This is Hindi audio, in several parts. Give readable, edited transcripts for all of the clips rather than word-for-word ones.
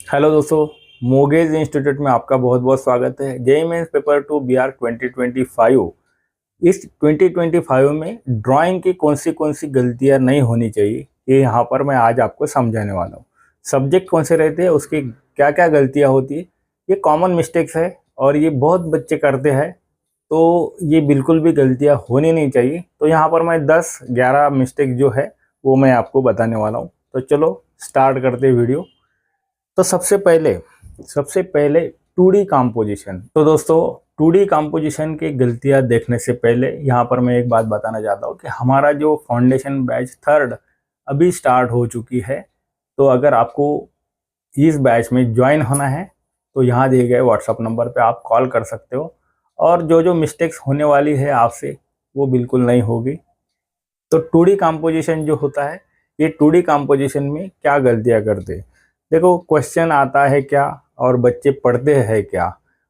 हेलो दोस्तों, मोगेज इंस्टीट्यूट में आपका बहुत बहुत स्वागत है। JEE mains paper 2 BR 2025। इस 2025 में ड्राइंग की कौन सी गलतियां नहीं होनी चाहिए, ये यहाँ पर मैं आज आपको समझाने वाला हूँ। सब्जेक्ट कौन से रहते हैं, उसकी क्या क्या गलतियाँ होती है, ये कॉमन मिस्टेक्स है और ये बहुत बच्चे करते हैं। तो ये बिल्कुल भी गलतियाँ होनी नहीं चाहिए। तो यहाँ पर मैं 10-11 मिस्टेक जो है वो मैं आपको बताने वाला हूँ। तो चलो स्टार्ट करते हैं वीडियो। तो सबसे पहले 2D कंपोजिशन। तो दोस्तों, 2D कंपोजिशन की गलतियां देखने से पहले यहाँ पर मैं एक बात बताना चाहता हूँ कि हमारा जो फाउंडेशन बैच 3rd अभी स्टार्ट हो चुकी है। तो अगर आपको इस बैच में ज्वाइन होना है तो यहाँ दिए गए व्हाट्सअप नंबर पे आप कॉल कर सकते हो, और जो जो मिस्टेक्स होने वाली है आपसे वो बिल्कुल नहीं होगी। तो 2D कंपोजिशन जो होता है, ये 2D कंपोजिशन में क्या गलतियां करते हैं, देखो क्वेश्चन आता है क्या और बच्चे पढ़ते हैं क्या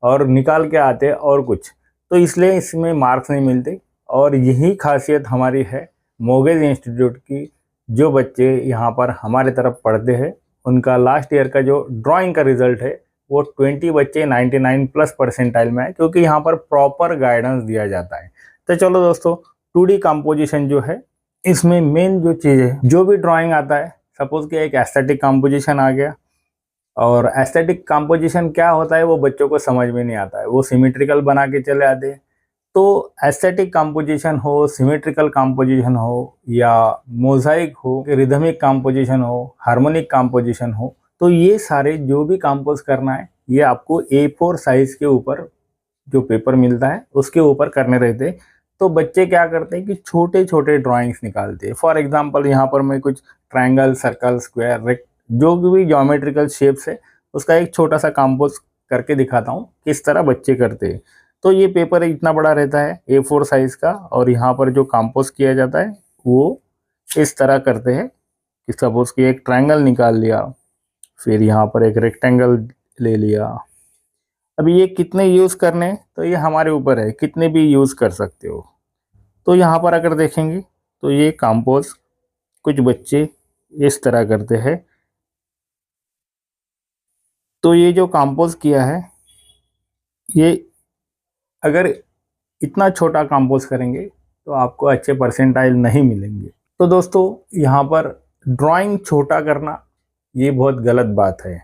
और निकाल के आते हैं और कुछ, तो इसलिए इसमें मार्क्स नहीं मिलते। और यही खासियत हमारी है मोगेज इंस्टीट्यूट की। जो बच्चे यहाँ पर हमारे तरफ पढ़ते हैं उनका लास्ट ईयर का जो ड्राइंग का रिजल्ट है वो 20 बच्चे 99+ परसेंटाइल में है, क्योंकि यहाँ पर प्रॉपर गाइडेंस दिया जाता है। तो चलो दोस्तों, 2D कंपोजिशन जो है, इसमें मेन जो चीज़ है, जो भी ड्राइंग आता है, सपोज कि एक एस्थेटिक कंपोजिशन आ गया, और एस्थेटिक कंपोजिशन क्या होता है वो बच्चों को समझ में नहीं आता है, वो सिमेट्रिकल बना के चले आते हैं। तो एस्थेटिक कंपोजिशन हो, सिमेट्रिकल कंपोजिशन हो, या मोजाइक हो, रिदमिक कंपोजिशन हो, हार्मोनिक कंपोजिशन हो, तो ये सारे जो भी कंपोज करना है ये आपको A4 साइज के ऊपर जो पेपर मिलता है उसके ऊपर करने रहते हैं। तो बच्चे क्या करते हैं कि छोटे छोटे ड्राइंग्स निकालते हैं। फॉर एग्जांपल यहाँ पर मैं कुछ ट्रायंगल, सर्कल, स्क्वायर, रेक्ट, जो भी ज्योमेट्रिकल शेप्स है उसका एक छोटा सा कंपोज करके दिखाता हूँ किस तरह बच्चे करते हैं। तो ये पेपर इतना बड़ा रहता है A4 साइज का, और यहाँ पर जो कंपोज किया जाता है वो इस तरह करते हैं कि सपोज कि एक ट्रायंगल निकाल लिया, फिर यहाँ पर एक रेक्टेंगल ले लिया। अभी ये कितने यूज़ करने हैं तो ये हमारे ऊपर है, कितने भी यूज़ कर सकते हो। तो यहाँ पर अगर देखेंगे तो ये कंपोज कुछ बच्चे इस तरह करते हैं। तो ये जो कंपोज किया है, ये अगर इतना छोटा कंपोज करेंगे तो आपको अच्छे परसेंटाइल नहीं मिलेंगे। तो दोस्तों, यहाँ पर ड्राइंग छोटा करना ये बहुत गलत बात है।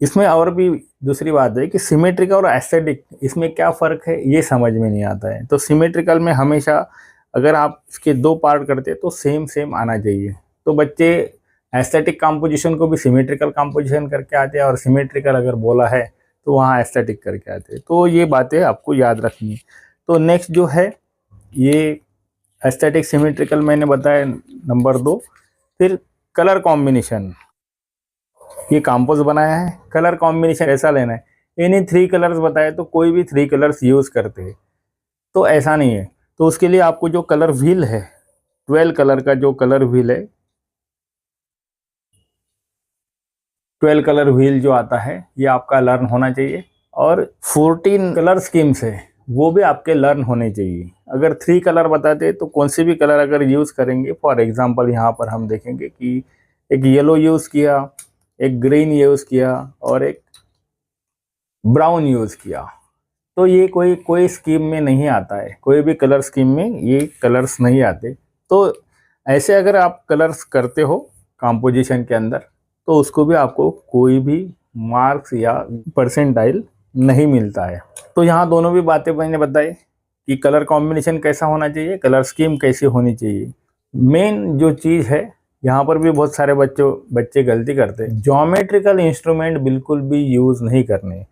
इसमें और भी दूसरी बात है कि सिमेट्रिकल और एस्थेटिक, इसमें क्या फ़र्क है ये समझ में नहीं आता है। तो सिमेट्रिकल में हमेशा अगर आप इसके 2 पार्ट करते हैं तो सेम सेम आना चाहिए। तो बच्चे एस्थेटिक कंपोजिशन को भी सिमेट्रिकल कंपोजिशन करके आते हैं, और सिमेट्रिकल अगर बोला है तो वहाँ एस्थेटिक करके आते हैं। तो ये बातें आपको याद रखनी है। तो नेक्स्ट जो है, ये एस्थेटिक सिमेट्रिकल मैंने बताया नंबर 2। फिर कलर कॉम्बिनेशन, ये कंपोज बनाया है, कलर कॉम्बिनेशन ऐसा लेना है, इन्हीं 3 कलर्स बताए तो कोई भी 3 कलर्स यूज़ करते हैं, तो ऐसा नहीं है। तो उसके लिए आपको जो कलर व्हील है, 12 कलर का जो कलर व्हील है, 12 कलर व्हील जो आता है ये आपका लर्न होना चाहिए। और 14 कलर स्कीम्स है वो भी आपके लर्न होने चाहिए। अगर 3 कलर बताते तो कौन से भी कलर अगर यूज़ करेंगे, फॉर एग्जांपल यहाँ पर हम देखेंगे कि एक येलो यूज़ किया, एक ग्रीन यूज़ किया और एक ब्राउन यूज़ किया, तो ये कोई कोई स्कीम में नहीं आता है, कोई भी कलर स्कीम में ये कलर्स नहीं आते। तो ऐसे अगर आप कलर्स करते हो कंपोजिशन के अंदर तो उसको भी आपको कोई भी मार्क्स या परसेंटाइल नहीं मिलता है। तो यहाँ दोनों भी बातें मैंने बताई कि कलर कॉम्बिनेशन कैसा होना चाहिए, कलर स्कीम कैसी होनी चाहिए। मेन जो चीज़ है, यहाँ पर भी बहुत सारे बच्चे गलती करते हैं, ज्योमेट्रिकल इंस्ट्रूमेंट बिल्कुल भी यूज़ नहीं करने।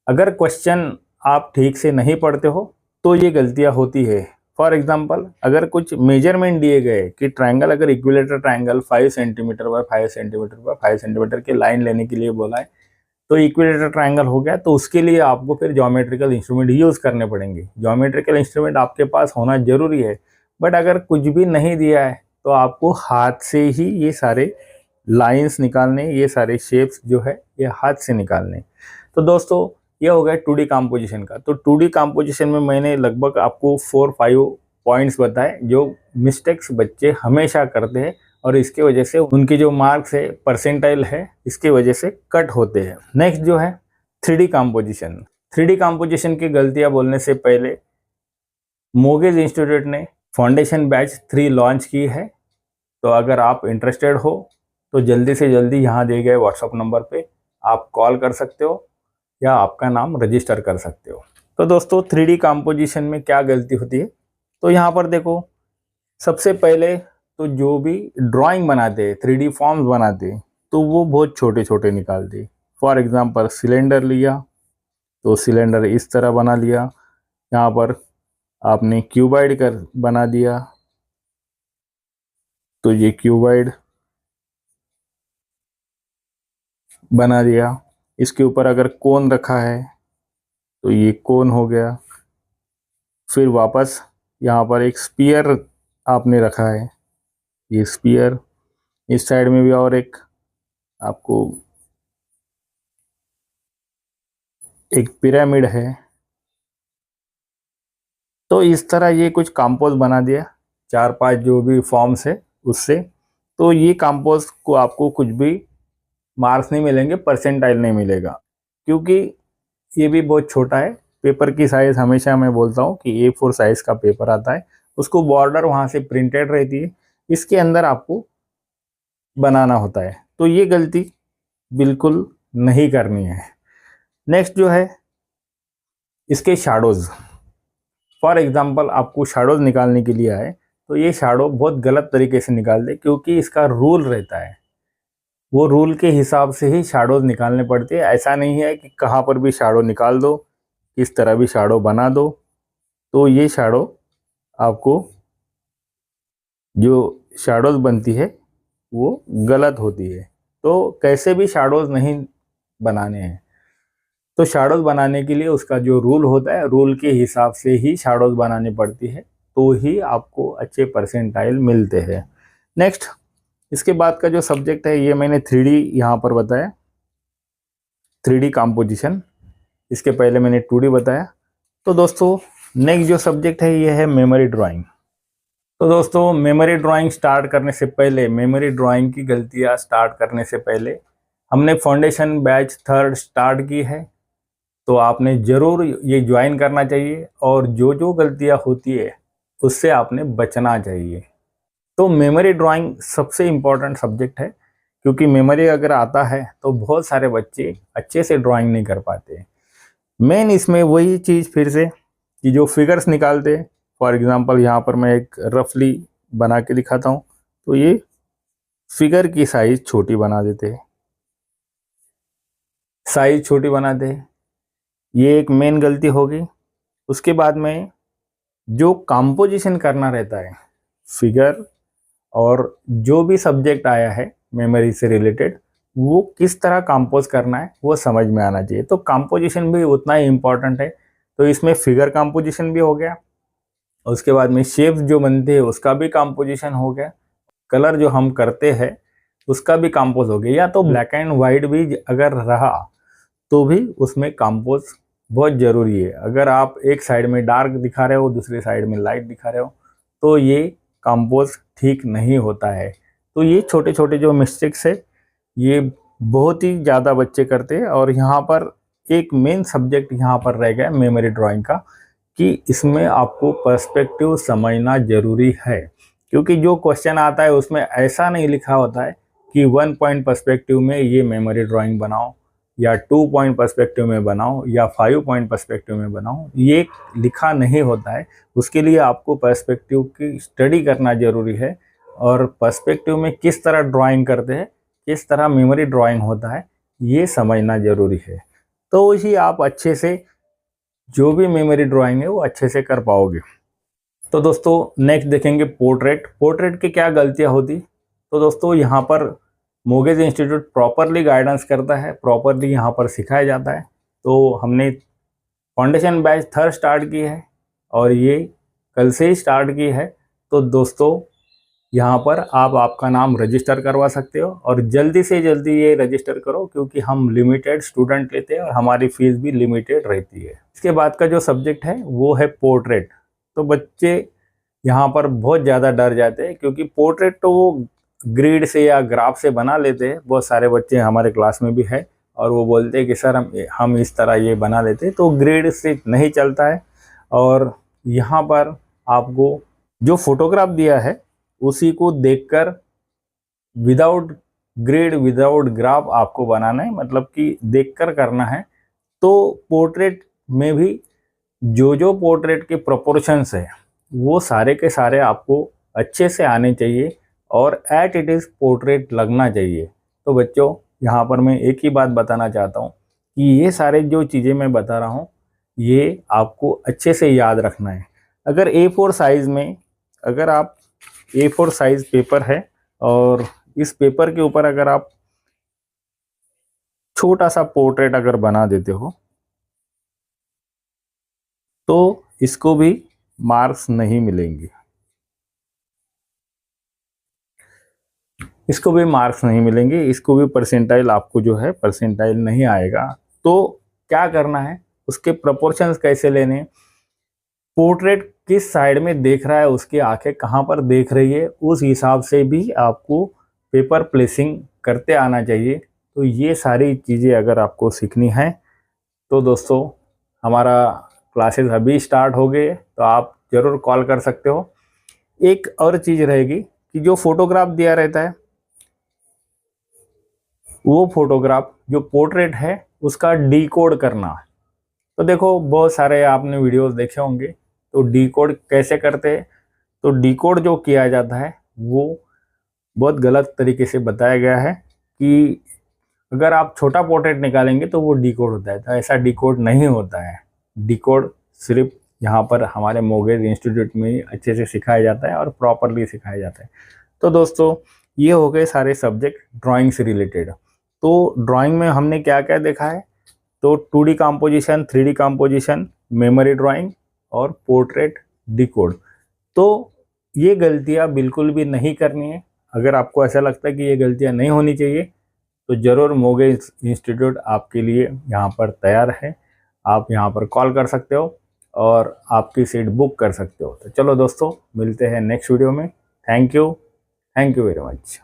अगर क्वेश्चन आप ठीक से नहीं पढ़ते हो तो ये गलतियां होती है। फॉर एग्जांपल, अगर कुछ मेजरमेंट दिए गए कि ट्रायंगल, अगर equilateral triangle 5 centimetre bye 5 centimetre bye 5 centimetre की लाइन लेने के लिए बोला है, तो इक्विलेटरल ट्रायंगल हो गया, तो उसके लिए आपको फिर ज्योमेट्रिकल इंस्ट्रूमेंट यूज़ करने पड़ेंगे। ज्योमेट्रिकल इंस्ट्रूमेंट आपके पास होना जरूरी है। बट अगर कुछ भी नहीं दिया है तो आपको हाथ से ही ये सारे लाइन्स निकालने, ये सारे शेप्स जो है ये हाथ से निकालने। तो दोस्तों, ये हो गया 2D कंपोजिशन का। तो 2D कंपोजिशन में मैंने लगभग आपको 4-5 पॉइंट्स बताए जो मिस्टेक्स बच्चे हमेशा करते हैं, और इसके वजह से उनके जो मार्क्स है, परसेंटाइल है, इसके वजह से कट होते हैं। नेक्स्ट जो है 3D कंपोजिशन। 3D कंपोजिशन की गलतियां बोलने से पहले मोगेज इंस्टीट्यूट ने फाउंडेशन बैच 3 लॉन्च की है। तो अगर आप इंटरेस्टेड हो तो जल्दी से जल्दी यहाँ दिए गए व्हाट्सअप नंबर पे आप कॉल कर सकते हो या आपका नाम रजिस्टर कर सकते हो। तो दोस्तों 3D कंपोजिशन में क्या गलती होती है, तो यहाँ पर देखो, सबसे पहले तो जो भी ड्राइंग बनाते हैं, 3D फॉर्म्स बनाते हैं, तो वो बहुत छोटे छोटे निकालते हैं। फॉर एग्जांपल सिलेंडर लिया तो सिलेंडर इस तरह बना लिया, यहाँ पर आपने क्यूबॉइड कर बना दिया तो ये क्यूबॉइड बना दिया। इसके ऊपर अगर कोन रखा है तो ये कोन हो गया। फिर वापस यहाँ पर एक स्पीयर आपने रखा है, ये स्पीयर। इस साइड में भी और एक आपको एक पिरामिड है। तो इस तरह ये कुछ कंपोज बना दिया, 4-5 जो भी फॉर्म्स है उससे। तो ये कंपोज को आपको कुछ भी मार्क्स नहीं मिलेंगे, परसेंटाइल नहीं मिलेगा, क्योंकि ये भी बहुत छोटा है। पेपर की साइज़ हमेशा मैं बोलता हूँ कि A4 साइज़ का पेपर आता है, उसको बॉर्डर वहाँ से प्रिंटेड रहती है, इसके अंदर आपको बनाना होता है। तो ये गलती बिल्कुल नहीं करनी है। नेक्स्ट जो है इसके शैडोज़। फॉर एग्जांपल आपको शैडोज़ निकालने के लिए आए तो ये शैडो बहुत गलत तरीके से निकाल दे, क्योंकि इसका रूल रहता है, वो रूल के हिसाब से ही शैडोज़ निकालने पड़ते हैं। ऐसा नहीं है कि कहाँ पर भी शैडो निकाल दो, किस तरह भी शैडो बना दो। तो ये शैडो आपको जो शैडोज़ बनती है वो गलत होती है। तो कैसे भी शैडोज़ नहीं बनाने हैं। तो शैडोज़ बनाने के लिए उसका जो रूल होता है, रूल के हिसाब से ही शैडोज़ बनानी पड़ती है, तो ही आपको अच्छे परसेंटाइल मिलते हैं। नेक्स्ट इसके बाद का जो सब्जेक्ट है, ये मैंने 3D यहाँ पर बताया, 3D कंपोजिशन। इसके पहले मैंने 2D बताया। तो दोस्तों नेक्स्ट जो सब्जेक्ट है ये है मेमोरी ड्राइंग। तो दोस्तों मेमोरी ड्राइंग स्टार्ट करने से पहले, मेमोरी ड्राइंग की गलतियाँ स्टार्ट करने से पहले हमने फाउंडेशन बैच 3rd स्टार्ट की है, तो आपने ज़रूर ये ज्वाइन करना चाहिए और जो जो गलतियाँ होती है उससे आपने बचना चाहिए। तो मेमोरी ड्राइंग सबसे इम्पोर्टेंट सब्जेक्ट है, क्योंकि मेमोरी अगर आता है तो बहुत सारे बच्चे अच्छे से ड्राइंग नहीं कर पाते। मेन इसमें वही चीज़ फिर से कि जो फिगर्स निकालते, फॉर एग्जांपल यहाँ पर मैं एक रफली बना के दिखाता हूँ, तो ये फिगर की साइज़ छोटी बना देते हैं, साइज़ छोटी बनाते हैं, ये एक मेन गलती होगी। उसके बाद में जो कंपोजिशन करना रहता है, फिगर और जो भी सब्जेक्ट आया है मेमोरी से रिलेटेड, वो किस तरह कंपोज करना है वो समझ में आना चाहिए। तो कंपोजिशन भी उतना ही इम्पोर्टेंट है। तो इसमें फिगर कंपोजिशन भी हो गया, उसके बाद में शेप्स जो बनते हैं उसका भी कंपोजिशन हो गया, कलर जो हम करते हैं उसका भी कंपोज हो गया। या तो ब्लैक एंड वाइट भी अगर रहा तो भी उसमें कंपोज बहुत ज़रूरी है। अगर आप एक साइड में डार्क दिखा रहे हो, दूसरे साइड में लाइट दिखा रहे हो, तो ये कंपोज ठीक नहीं होता है। तो ये छोटे छोटे जो मिस्टेक्स है ये बहुत ही ज़्यादा बच्चे करते हैं। और यहाँ पर एक मेन सब्जेक्ट यहाँ पर रह गया मेमोरी ड्राइंग का, कि इसमें आपको पर्सपेक्टिव समझना ज़रूरी है, क्योंकि जो क्वेश्चन आता है उसमें ऐसा नहीं लिखा होता है कि 1 पॉइंट पर्सपेक्टिव में ये मेमोरी ड्राइंग बनाओ, या 2 पॉइंट पर्सपेक्टिव में बनाओ, या 5 पॉइंट पर्सपेक्टिव में बनाओ, ये लिखा नहीं होता है। उसके लिए आपको पर्सपेक्टिव की स्टडी करना ज़रूरी है, और पर्सपेक्टिव में किस तरह ड्राइंग करते हैं, किस तरह मेमोरी ड्राइंग होता है, ये समझना ज़रूरी है। तो ही आप अच्छे से जो भी मेमोरी ड्राइंग है वो अच्छे से कर पाओगे। तो दोस्तों नेक्स्ट देखेंगे पोर्ट्रेट। पोर्ट्रेट की क्या गलतियाँ होती। तो दोस्तों यहाँ पर मोगेज इंस्टीट्यूट प्रॉपरली गाइडेंस करता है, प्रॉपरली यहाँ पर सिखाया जाता है। तो हमने फाउंडेशन बैच 3rd स्टार्ट की है और ये कल से ही स्टार्ट की है। तो दोस्तों यहाँ पर आप आपका नाम रजिस्टर करवा सकते हो, और जल्दी से जल्दी ये रजिस्टर करो, क्योंकि हम लिमिटेड स्टूडेंट लेते हैं और हमारी फीस भी लिमिटेड रहती है। इसके बाद का जो सब्जेक्ट है वो है पोर्ट्रेट। तो बच्चे यहाँ पर बहुत ज़्यादा डर जाते हैं, क्योंकि पोर्ट्रेट तो वो ग्रिड से या ग्राफ से बना लेते हैं, बहुत सारे बच्चे हमारे क्लास में भी है और वो बोलते हैं कि सर हम इस तरह ये बना लेते हैं, तो ग्रिड से नहीं चलता है। और यहाँ पर आपको जो फोटोग्राफ दिया है उसी को देखकर विदाउट ग्रिड विदाउट ग्राफ आपको बनाना है, मतलब कि देखकर करना है। तो पोर्ट्रेट में भी जो पोर्ट्रेट के प्रोपोर्शंस है वो सारे के सारे आपको अच्छे से आने चाहिए और एट इट इज़ पोर्ट्रेट लगना चाहिए। तो बच्चों, यहाँ पर मैं एक ही बात बताना चाहता हूँ कि ये सारे जो चीज़ें मैं बता रहा हूँ ये आपको अच्छे से याद रखना है। अगर A4 साइज़ में, अगर आप A4 साइज़ पेपर है और इस पेपर के ऊपर अगर आप छोटा सा पोर्ट्रेट अगर बना देते हो तो इसको भी मार्क्स नहीं मिलेंगे, इसको भी मार्क्स नहीं मिलेंगे, इसको भी परसेंटाइल आपको जो है परसेंटाइल नहीं आएगा। तो क्या करना है, उसके प्रोपोर्शंस कैसे लेने, पोर्ट्रेट किस साइड में देख रहा है, उसकी आंखें कहाँ पर देख रही है, उस हिसाब से भी आपको पेपर प्लेसिंग करते आना चाहिए। तो ये सारी चीज़ें अगर आपको सीखनी है तो दोस्तों हमारा क्लासेस अभी स्टार्ट हो गए, तो आप ज़रूर कॉल कर सकते हो। एक और चीज़ रहेगी कि जो फोटोग्राफ दिया रहता है वो फोटोग्राफ जो पोर्ट्रेट है उसका डिकोड करना। तो देखो बहुत सारे आपने वीडियोस देखे होंगे, तो डिकोड कैसे करते हैं, तो डिकोड जो किया जाता है वो बहुत गलत तरीके से बताया गया है कि अगर आप छोटा पोर्ट्रेट निकालेंगे तो वो डिकोड होता है, तो ऐसा डिकोड नहीं होता है। डिकोड सिर्फ यहाँ पर हमारे मोगेज इंस्टीट्यूट में अच्छे से सिखाया जाता है और प्रॉपरली सिखाया जाता है। तो दोस्तों ये हो गए सारे सब्जेक्ट ड्राइंग से रिलेटेड। तो ड्राइंग में हमने क्या क्या देखा है, तो 2D composition, 3D composition, memory drawing और पोर्ट्रेट डिकोड। तो ये गलतियाँ बिल्कुल भी नहीं करनी है। अगर आपको ऐसा लगता है कि ये गलतियाँ नहीं होनी चाहिए तो ज़रूर मोगेज इंस्टीट्यूट आपके लिए यहाँ पर तैयार है। आप यहाँ पर कॉल कर सकते हो और आपकी सीट बुक कर सकते हो। तो चलो दोस्तों, मिलते हैं नेक्स्ट वीडियो में। Thank you very much.